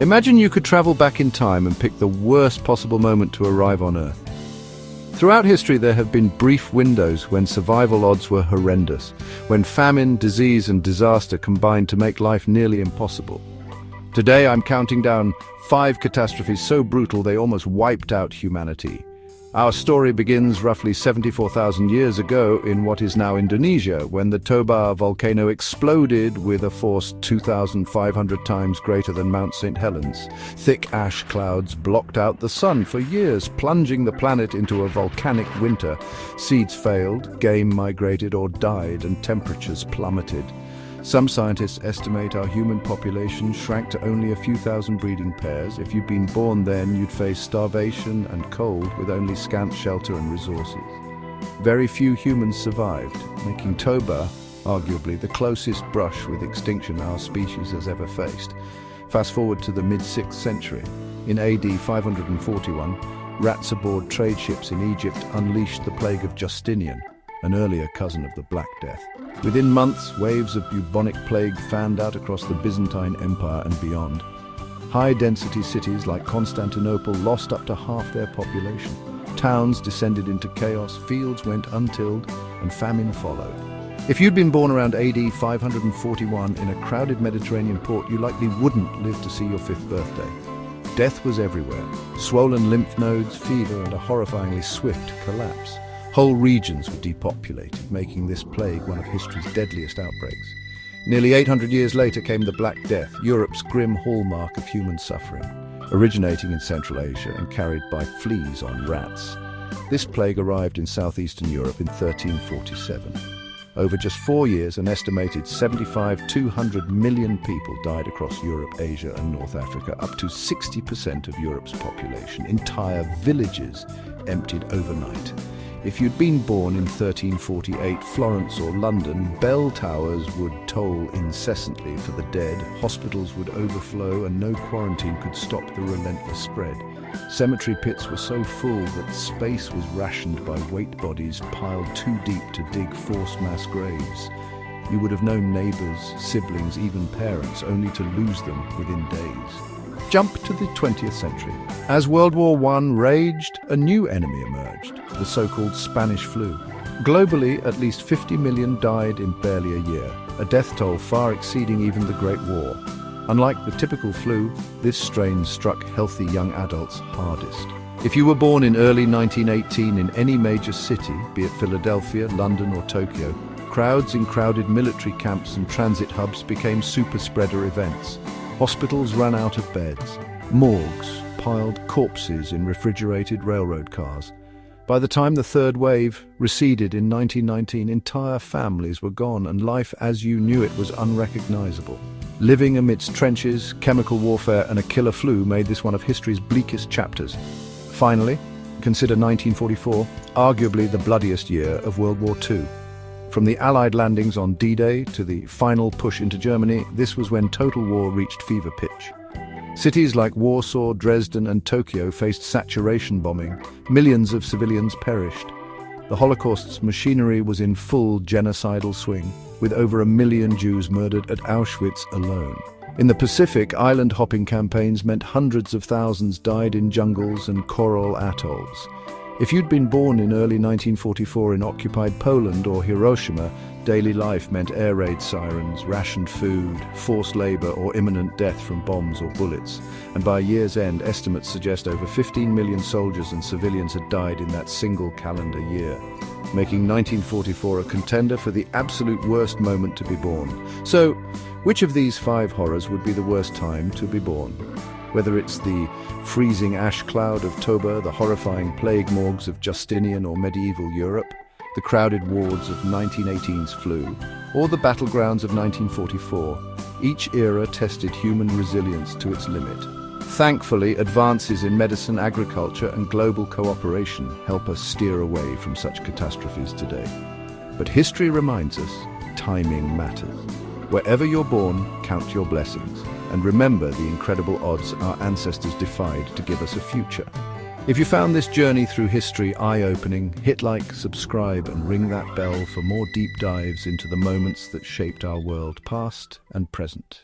Imagine you could travel back in time and pick the worst possible moment to arrive on Earth. Throughout history, there have been brief windows when survival odds were horrendous, when famine, disease, and disaster combined to make life nearly impossible. Today, I'm counting down 5 catastrophes so brutal they almost wiped out humanity. Our story begins roughly 74,000 years ago in what is now Indonesia, when the Toba volcano exploded with a force 2,500 times greater than Mount St. Helens. Thick ash clouds blocked out the sun for years, plunging the planet into a volcanic winter. Seeds failed, game migrated or died, and temperatures plummeted. Some scientists estimate our human population shrank to only a few thousand breeding pairs. If you'd been born then, you'd face starvation and cold with only scant shelter and resources. Very few humans survived, making Toba arguably the closest brush with extinction our species has ever faced. Fast forward to the mid-6th century. In AD 541, rats aboard trade ships in Egypt unleashed the plague of Justinian, an earlier cousin of the Black Death. Within months, waves of bubonic plague fanned out across the Byzantine Empire and beyond. High-density cities like Constantinople lost up to half their population. Towns descended into chaos, fields went untilled, and famine followed. If you'd been born around AD 541 in a crowded Mediterranean port, you likely wouldn't live to see your 5th birthday. Death was everywhere: swollen lymph nodes, fever, and a horrifyingly swift collapse. Whole regions were depopulated, making this plague one of history's deadliest outbreaks. Nearly 800 years later came the Black Death, Europe's grim hallmark of human suffering, originating in Central Asia and carried by fleas on rats. This plague arrived in southeastern Europe in 1347. Over just 4 years, an estimated 200 million people died across Europe, Asia, and North Africa, up to 60% of Europe's population. Entire villages emptied overnight. If you'd been born in 1348, Florence or London, bell towers would toll incessantly for the dead, hospitals would overflow, and no quarantine could stop the relentless spread. Cemetery pits were so full that space was rationed by weight bodies piled too deep to dig forced mass graves. You would have known neighbours, siblings, even parents, only to lose them within days. Jump to the 20th century. As World War I raged, a new enemy emerged, the so-called Spanish flu. Globally, at least 50 million died in barely a year, a death toll far exceeding even the Great War. Unlike the typical flu, this strain struck healthy young adults hardest. If you were born in early 1918 in any major city, be it Philadelphia, London or Tokyo, crowds in crowded military camps and transit hubs became super-spreader events. Hospitals ran out of beds. Morgues piled corpses in refrigerated railroad cars. By the time the third wave receded in 1919, entire families were gone and life as you knew it was unrecognizable. Living amidst trenches, chemical warfare, and a killer flu made this one of history's bleakest chapters. Finally, consider 1944, arguably the bloodiest year of World War II. From the Allied landings on D-Day to the final push into Germany, this was when total war reached fever pitch. Cities like Warsaw, Dresden, and Tokyo faced saturation bombing. Millions of civilians perished. The Holocaust's machinery was in full genocidal swing, with over 1 million Jews murdered at Auschwitz alone. In the Pacific, island-hopping campaigns meant hundreds of thousands died in jungles and coral atolls. If you'd been born in early 1944 in occupied Poland or Hiroshima, daily life meant air raid sirens, rationed food, forced labor, or imminent death from bombs or bullets. And by year's end, estimates suggest over 15 million soldiers and civilians had died in that single calendar year, making 1944 a contender for the absolute worst moment to be born. So, which of these 5 horrors would be the worst time to be born? Whether it's the freezing ash cloud of Toba, the horrifying plague morgues of Justinian or medieval Europe, the crowded wards of 1918's flu, or the battlegrounds of 1944, each era tested human resilience to its limit. Thankfully, advances in medicine, agriculture, and global cooperation help us steer away from such catastrophes today. But history reminds us, timing matters. Wherever you're born, count your blessings. And remember the incredible odds our ancestors defied to give us a future. If you found this journey through history eye-opening, hit like, subscribe, and ring that bell for more deep dives into the moments that shaped our world, past and present.